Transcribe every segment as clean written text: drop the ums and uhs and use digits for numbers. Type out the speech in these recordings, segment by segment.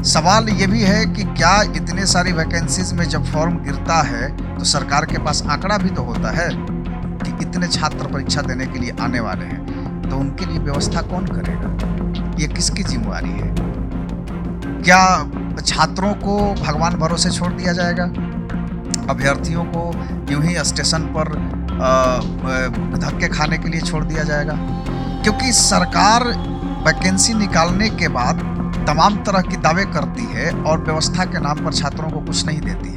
सवाल ये भी है कि क्या इतने सारी वैकेंसीज में जब फॉर्म गिरता है तो सरकार के पास आंकड़ा भी तो होता है कि इतने छात्र परीक्षा देने के लिए आने वाले हैं, तो उनके लिए व्यवस्था कौन करेगा? ये किसकी जिम्मेवारी है? क्या छात्रों को भगवान भरोसे छोड़ दिया जाएगा? अभ्यर्थियों को यूं ही स्टेशन पर धक्के खाने के लिए छोड़ दिया जाएगा? क्योंकि सरकार वैकेंसी निकालने के बाद तमाम तरह की दावे करती है और व्यवस्था के नाम पर छात्रों को कुछ नहीं देती है।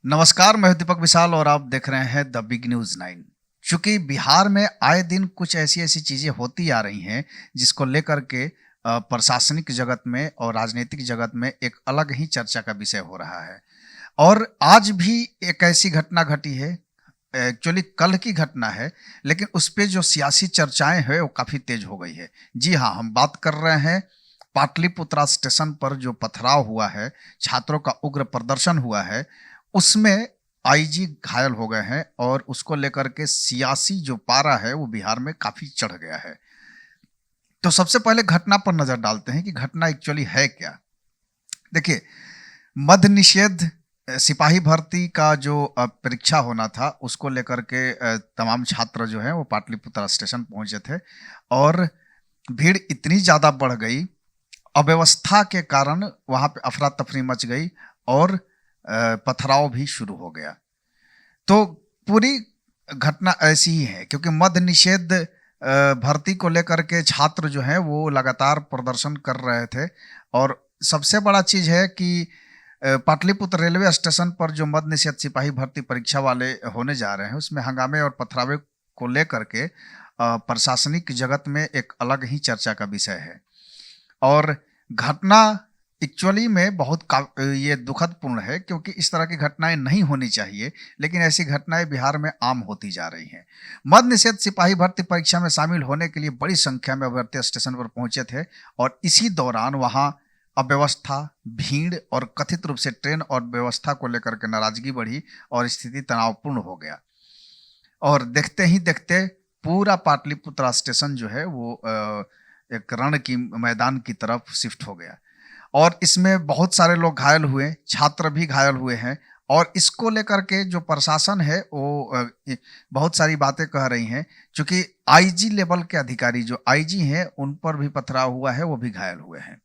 नमस्कार, मैं दीपक विशाल और आप देख रहे हैं द बिग न्यूज 9। चूंकि बिहार में आए दिन कुछ ऐसी ऐसी चीजें होती आ रही हैं जिसको लेकर के प्रशासनिक जगत में और राजनीतिक जगत में एक अलग ही चर्चा का विषय हो रहा है। और आज भी एक ऐसी घटना घटी है, एक्चुअली कल की घटना है, लेकिन उस पे जो सियासी चर्चाएं हैं वो काफी तेज हो गई है। जी हाँ, हम बात कर रहे हैं पाटलिपुत्रा स्टेशन पर जो पथराव हुआ है, छात्रों का उग्र प्रदर्शन हुआ है, उसमें आईजी घायल हो गए हैं और उसको लेकर के सियासी जो पारा है वो बिहार में काफी चढ़ गया है। तो सबसे पहले घटना पर नजर डालते हैं कि घटना एक्चुअली है क्या। देखिए, मद्य निषेध सिपाही भर्ती का जो परीक्षा होना था उसको लेकर के तमाम छात्र जो है वो पाटलिपुत्रा स्टेशन पहुंचे थे और भीड़ इतनी ज्यादा बढ़ गई, अव्यवस्था के कारण वहां पे अफरा तफरी मच गई और पथराव भी शुरू हो गया। तो पूरी घटना ऐसी ही है क्योंकि मद्य निषेध भर्ती को लेकर के छात्र जो हैं वो लगातार प्रदर्शन कर रहे थे। और सबसे बड़ा चीज है कि पाटलिपुत्र रेलवे स्टेशन पर जो मद्य निषेध सिपाही भर्ती परीक्षा वाले होने जा रहे हैं उसमें हंगामे और पथरावे को लेकर के प्रशासनिक जगत में एक अलग ही चर्चा का विषय है। और घटना एक्चुअली में बहुत ये दुखद पूर्ण है क्योंकि इस तरह की घटनाएं नहीं होनी चाहिए, लेकिन ऐसी घटनाएं बिहार में आम होती जा रही हैं। मद्य निषेध सिपाही भर्ती परीक्षा में शामिल होने के लिए बड़ी संख्या में अभ्यर्थी स्टेशन पर पहुंचे थे और इसी दौरान वहां अव्यवस्था, भीड़ और कथित रूप से ट्रेन और व्यवस्था को लेकर के नाराजगी बढ़ी और स्थिति तनावपूर्ण हो गया। और देखते ही देखते पूरा पाटलिपुत्रा स्टेशन जो है वो एक रण की मैदान की तरफ शिफ्ट हो गया और इसमें बहुत सारे लोग घायल हुए, छात्र भी घायल हुए हैं। और इसको लेकर के जो प्रशासन है वो बहुत सारी बातें कह रही हैं, क्योंकि आईजी लेवल के अधिकारी जो आईजी हैं उन पर भी पथराव हुआ है, वो भी घायल हुए हैं।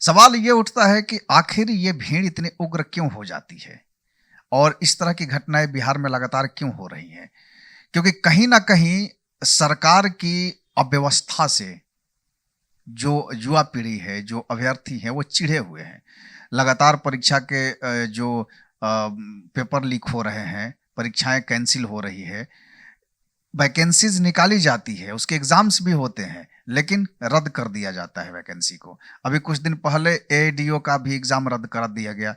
सवाल ये उठता है कि आखिर ये भीड़ इतनी उग्र क्यों हो जाती है और इस तरह की घटनाएं बिहार में लगातार क्यों हो रही हैं? क्योंकि कहीं ना कहीं सरकार की अव्यवस्था से जो युवा पीढ़ी है, जो अभ्यर्थी हैं, वो चिढ़े हुए हैं। लगातार परीक्षा के जो पेपर लीक हो रहे हैं, परीक्षाएं कैंसिल हो रही है, वैकेंसीज निकाली जाती है, उसके एग्जाम्स भी होते हैं, लेकिन रद्द कर दिया जाता है वैकेंसी को। अभी कुछ दिन पहले एडीओ का भी एग्जाम रद्द कर दिया गया।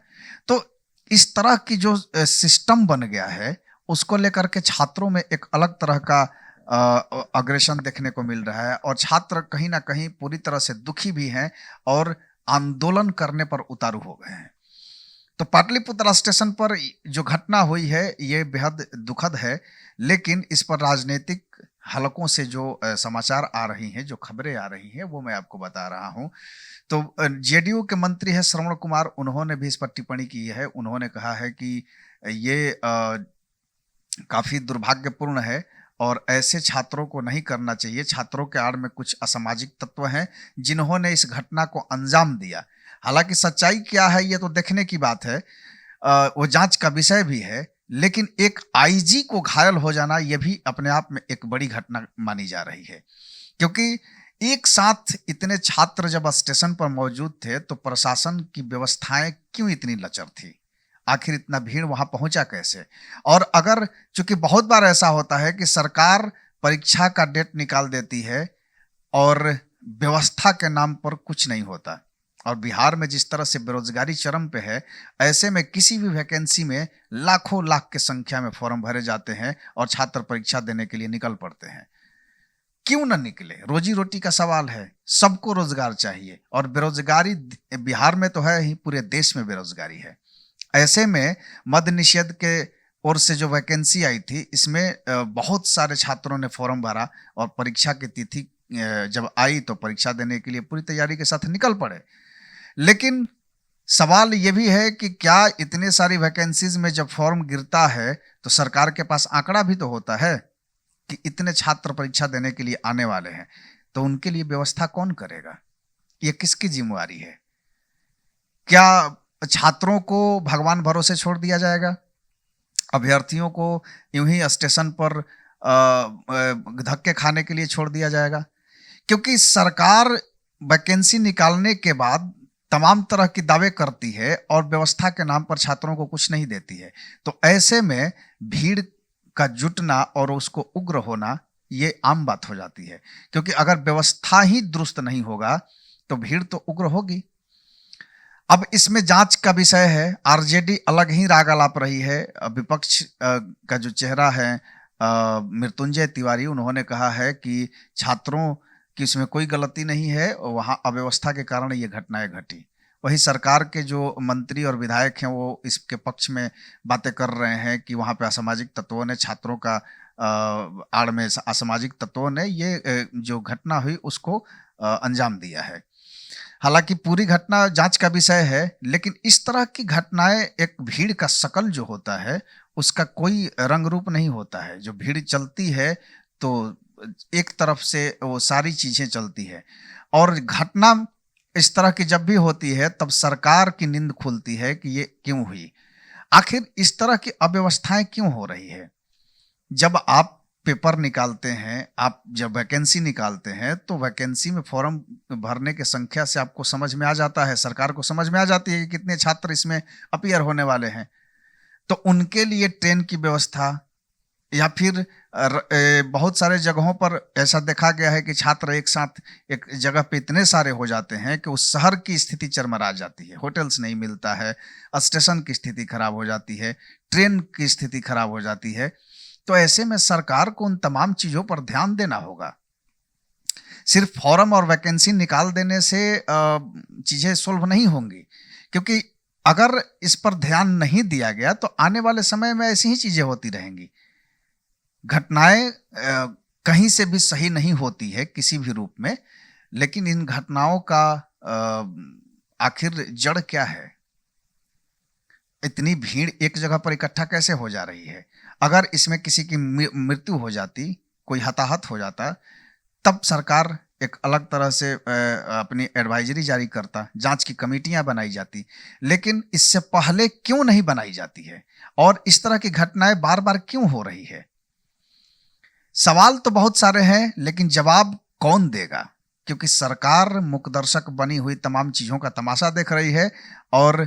तो इस तरह की जो सिस्टम बन गया है उसको लेकर के छात्रों में एक अलग तरह का अग्रेशन देखने को मिल रहा है और छात्र कहीं ना कहीं पूरी तरह से दुखी भी हैं और आंदोलन करने पर उतारू हो गए हैं। तो पाटलिपुत्रा स्टेशन पर जो घटना हुई है ये बेहद दुखद है, लेकिन इस पर राजनीतिक हलकों से जो समाचार आ रही हैं, जो खबरें आ रही हैं, वो मैं आपको बता रहा हूं। तो जेडीयू के मंत्री है श्रवण कुमार, उन्होंने भी इस पर टिप्पणी की है। उन्होंने कहा है कि ये काफी दुर्भाग्यपूर्ण है और ऐसे छात्रों को नहीं करना चाहिए। छात्रों के आड़ में कुछ असामाजिक तत्व हैं जिन्होंने इस घटना को अंजाम दिया। हालांकि सच्चाई क्या है ये तो देखने की बात है, वो जांच का विषय भी है, लेकिन एक आईजी को घायल हो जाना यह भी अपने आप में एक बड़ी घटना मानी जा रही है। क्योंकि एक साथ इतने छात्र जब स्टेशन पर मौजूद थे तो प्रशासन की व्यवस्थाएं क्यों इतनी लचर थी? आखिर इतना भीड़ वहां पहुंचा कैसे? और अगर, चूंकि बहुत बार ऐसा होता है कि सरकार परीक्षा का डेट निकाल देती है और व्यवस्था के नाम पर कुछ नहीं होता, और बिहार में जिस तरह से बेरोजगारी चरम पे है, ऐसे में किसी भी वैकेंसी में लाखों लाख की संख्या में फॉर्म भरे जाते हैं और छात्र परीक्षा देने के लिए निकल पड़ते हैं। क्यों न निकले? रोजी रोटी का सवाल है, सबको रोजगार चाहिए और बेरोजगारी बिहार में तो है ही, पूरे देश में बेरोजगारी है। ऐसे में मद्य निषेध के ओर से जो वैकेंसी आई थी इसमें बहुत सारे छात्रों ने फॉर्म भरा और परीक्षा की तिथि जब आई तो परीक्षा देने के लिए पूरी तैयारी के साथ निकल पड़े। लेकिन सवाल ये भी है कि क्या इतने सारी वैकेंसीज में जब फॉर्म गिरता है तो सरकार के पास आंकड़ा भी तो होता है कि इतने छात्र परीक्षा देने के लिए आने वाले हैं, तो उनके लिए व्यवस्था कौन करेगा? ये किसकी जिम्मेवारी है? क्या छात्रों को भगवान भरोसे छोड़ दिया जाएगा? अभ्यर्थियों को यूं ही स्टेशन पर धक्के खाने के लिए छोड़ दिया जाएगा? क्योंकि सरकार वैकेंसी निकालने के बाद तमाम तरह की दावे करती है और व्यवस्था के नाम पर छात्रों को कुछ नहीं देती है। तो ऐसे में भीड़ का जुटना और उसको उग्र होना ये आम बात हो जाती है, क्योंकि अगर व्यवस्था ही दुरुस्त नहीं होगा तो भीड़ तो उग्र होगी। अब इसमें जांच का विषय है। आरजेडी अलग ही राग अलाप रही है। विपक्ष का जो चेहरा है मृत्युंजय तिवारी, उन्होंने कहा है कि छात्रों की इसमें कोई गलती नहीं है, वहाँ अव्यवस्था के कारण ये घटनाएं घटी। वही सरकार के जो मंत्री और विधायक हैं वो इसके पक्ष में बातें कर रहे हैं कि वहाँ पे असामाजिक तत्वों ने छात्रों का आड़ में असामाजिक तत्वों ने ये जो घटना हुई उसको अंजाम दिया है। हालांकि पूरी घटना जांच का विषय है, लेकिन इस तरह की घटनाएं एक भीड़ का शकल जो होता है उसका कोई रंग रूप नहीं होता है। जो भीड़ चलती है तो एक तरफ से वो सारी चीजें चलती है, और घटना इस तरह की जब भी होती है तब सरकार की नींद खुलती है कि ये क्यों हुई, आखिर इस तरह की अव्यवस्थाएं क्यों हो रही है। जब आप पेपर निकालते हैं, आप जब वैकेंसी निकालते हैं तो वैकेंसी में फॉर्म भरने के संख्या से आपको समझ में आ जाता है, सरकार को समझ में आ जाती है कि कितने छात्र इसमें अपीयर होने वाले हैं। तो उनके लिए ट्रेन की व्यवस्था या फिर बहुत सारे जगहों पर ऐसा देखा गया है कि छात्र एक साथ एक जगह पे इतने सारे हो जाते हैं कि उस शहर की स्थिति चरमरा जाती है। होटल्स नहीं मिलता है, स्टेशन की स्थिति खराब हो जाती है, ट्रेन की स्थिति खराब हो जाती है। तो ऐसे में सरकार को उन तमाम चीजों पर ध्यान देना होगा। सिर्फ फॉर्म और वैकेंसी निकाल देने से चीजें सोल्व नहीं होंगी, क्योंकि अगर इस पर ध्यान नहीं दिया गया तो आने वाले समय में ऐसी ही चीजें होती रहेंगी। घटनाएं कहीं से भी सही नहीं होती है किसी भी रूप में, लेकिन इन घटनाओं का आखिर जड़ क्या है? इतनी भीड़ एक जगह पर इकट्ठा कैसे हो जा रही है? अगर इसमें किसी की मृत्यु हो जाती, कोई हताहत हो जाता, तब सरकार एक अलग तरह से अपनी एडवाइजरी जारी करता, जांच की कमेटियां बनाई जाती। लेकिन इससे पहले क्यों नहीं बनाई जाती है और इस तरह की घटनाएं बार बार क्यों हो रही है? सवाल तो बहुत सारे हैं, लेकिन जवाब कौन देगा? क्योंकि सरकार मुकदर्शक बनी हुई तमाम चीजों का तमाशा देख रही है और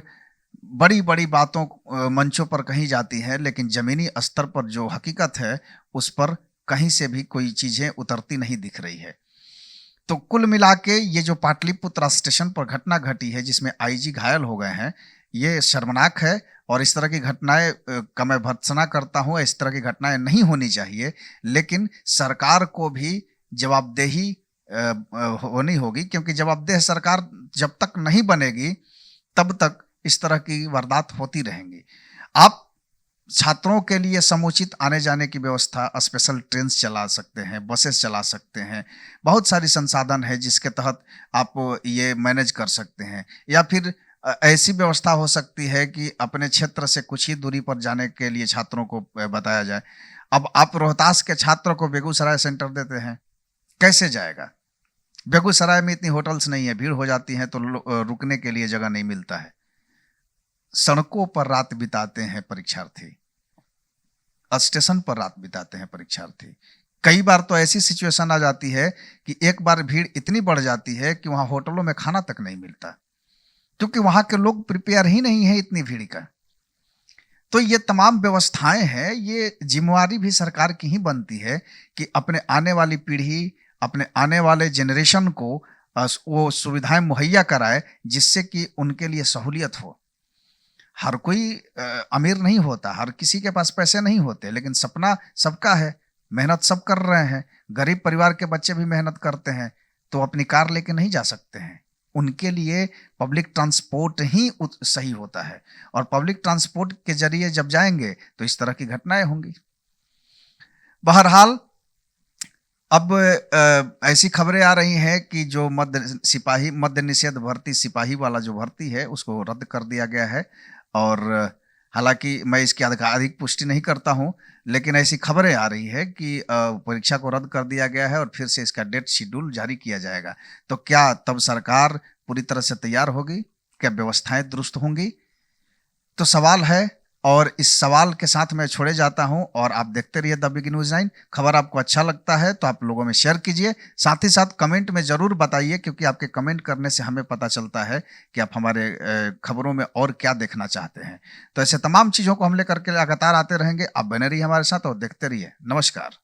बड़ी बड़ी बातों मंचों पर कही जाती है, लेकिन जमीनी स्तर पर जो हकीकत है उस पर कहीं से भी कोई चीजें उतरती नहीं दिख रही है। तो कुल मिला के ये जो पाटलिपुत्र स्टेशन पर घटना घटी है जिसमें आईजी घायल हो गए हैं, ये शर्मनाक है। और इस तरह की घटनाएं का मैं भर्त्सना करता हूं, इस तरह की घटनाएं नहीं होनी चाहिए, लेकिन सरकार को भी जवाबदेही होनी होगी, क्योंकि जवाबदेह सरकार जब तक नहीं बनेगी तब तक इस तरह की वारदात होती रहेंगी। आप छात्रों के लिए समुचित आने जाने की व्यवस्था, स्पेशल ट्रेन चला सकते हैं, बसेस चला सकते हैं, बहुत सारी संसाधन है जिसके तहत आप ये मैनेज कर सकते हैं। या फिर ऐसी व्यवस्था हो सकती है कि अपने क्षेत्र से कुछ ही दूरी पर जाने के लिए छात्रों को बताया जाए। अब आप रोहतास के छात्र को बेगूसराय सेंटर देते हैं, कैसे जाएगा? बेगूसराय में इतनी होटल्स नहीं है, भीड़ हो जाती है तो रुकने के लिए जगह नहीं मिलता है। सड़कों पर रात बिताते हैं परीक्षार्थी, स्टेशन पर रात बिताते हैं परीक्षार्थी। कई बार तो ऐसी सिचुएशन आ जाती है कि एक बार भीड़ इतनी बढ़ जाती है कि वहां होटलों में खाना तक नहीं मिलता, क्योंकि वहां के लोग प्रिपेयर ही नहीं है इतनी भीड़ का। तो ये तमाम व्यवस्थाएं हैं, ये जिम्मेवारी भी सरकार की ही बनती है कि अपने आने वाली पीढ़ी, अपने आने वाले जनरेशन को वो सुविधाएं मुहैया कराए जिससे कि उनके लिए सहूलियत हो। हर कोई अमीर नहीं होता, हर किसी के पास पैसे नहीं होते, लेकिन सपना सबका है, मेहनत सब कर रहे हैं। गरीब परिवार के बच्चे भी मेहनत करते हैं तो अपनी कार लेके नहीं जा सकते हैं। उनके लिए पब्लिक ट्रांसपोर्ट ही सही होता है, और पब्लिक ट्रांसपोर्ट के जरिए जब जाएंगे तो इस तरह की घटनाएं होंगी। बहरहाल अब ऐसी खबरें आ रही हैं कि जो मद्य निषेध भर्ती सिपाही वाला जो भर्ती है उसको रद्द कर दिया गया है। और हालांकि मैं इसकी आधिकारिक पुष्टि नहीं करता हूं, लेकिन ऐसी खबरें आ रही है कि परीक्षा को रद्द कर दिया गया है और फिर से इसका डेट शेड्यूल जारी किया जाएगा। तो क्या तब सरकार पूरी तरह से तैयार होगी? क्या व्यवस्थाएं दुरुस्त होंगी? तो सवाल है, और इस सवाल के साथ मैं छोड़े जाता हूं और आप देखते रहिए द बिग न्यूज़ 9। खबर आपको अच्छा लगता है तो आप लोगों में शेयर कीजिए, साथ ही साथ कमेंट में ज़रूर बताइए, क्योंकि आपके कमेंट करने से हमें पता चलता है कि आप हमारे खबरों में और क्या देखना चाहते हैं। तो ऐसे तमाम चीज़ों को हम लेकर के लगातार आते रहेंगे। आप बने रहिए हमारे साथ और देखते रहिए। नमस्कार।